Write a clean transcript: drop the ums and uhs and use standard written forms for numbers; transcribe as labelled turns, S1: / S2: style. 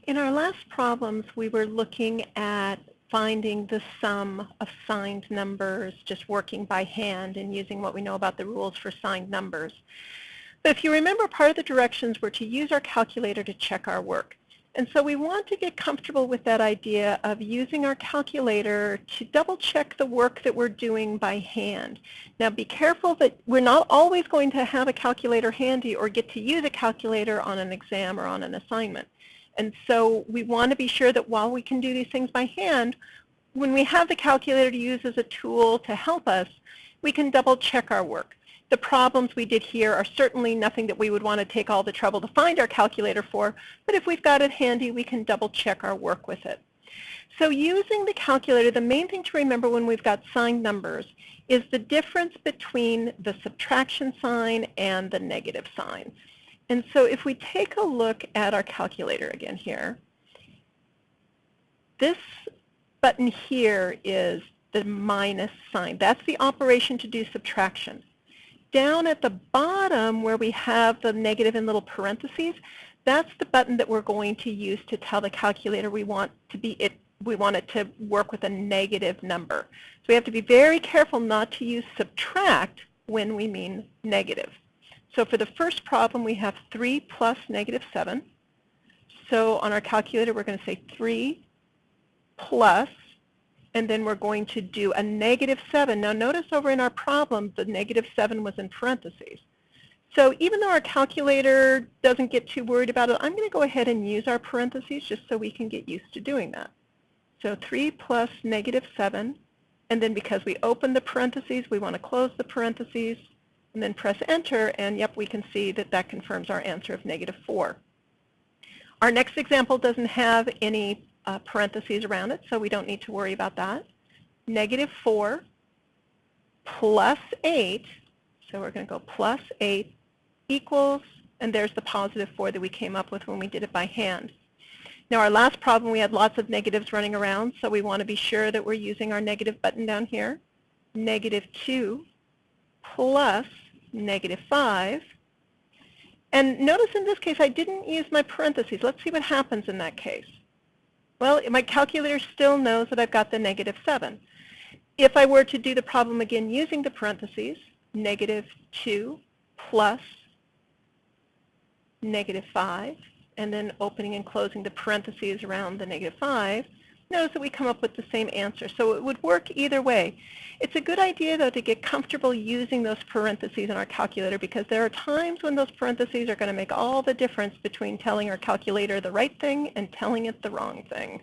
S1: In our last problems, we were looking at finding the sum of signed numbers, just working by hand and using what we know about the rules for signed numbers. But if you remember, part of the directions were to use our calculator to check our work. And so we want to get comfortable with that idea of using our calculator to double check the work that we're doing by hand. Now be careful that we're not always going to have a calculator handy or get to use a calculator on an exam or on an assignment. And so we want to be sure that while we can do these things by hand, when we have the calculator to use as a tool to help us, we can double check our work. The problems we did here are certainly nothing that we would want to take all the trouble to find our calculator for, but if we've got it handy, we can double check our work with it. So using the calculator, the main thing to remember when we've got signed numbers is the difference between the subtraction sign and the negative sign. And so if we take a look at our calculator again here, this button here is the minus sign. That's the operation to do subtraction. Down at the bottom where we have the negative in little parentheses, that's the button that we're going to use to tell the calculator we want it to work with a negative number. So we have to be very careful not to use subtract when we mean negative. So for the first problem, we have 3 plus negative 7. So on our calculator, we're going to say 3 plus, and then we're going to do a negative 7. Now notice over in our problem, the negative 7 was in parentheses. So even though our calculator doesn't get too worried about it, I'm going to go ahead and use our parentheses just so we can get used to doing that. So 3 plus negative 7, and then because we opened the parentheses, we want to close the parentheses, and then press enter, and yep, we can see that that confirms our answer of negative 4. Our next example doesn't have any parentheses around it, so we don't need to worry about that. Negative 4 plus 8, so we're going to go plus 8 equals, and there's the positive 4 that we came up with when we did it by hand. Now our last problem, we had lots of negatives running around, so we want to be sure that we're using our negative button down here. Negative 2 plus negative 5. And notice in this case I didn't use my parentheses. Let's see what happens in that case. Well, my calculator still knows that I've got the negative 7. If I were to do the problem again using the parentheses, negative 2 plus negative 5, and then opening and closing the parentheses around the negative 5, notice that we come up with the same answer. So it would work either way. It's a good idea, though, to get comfortable using those parentheses in our calculator, because there are times when those parentheses are going to make all the difference between telling our calculator the right thing and telling it the wrong thing.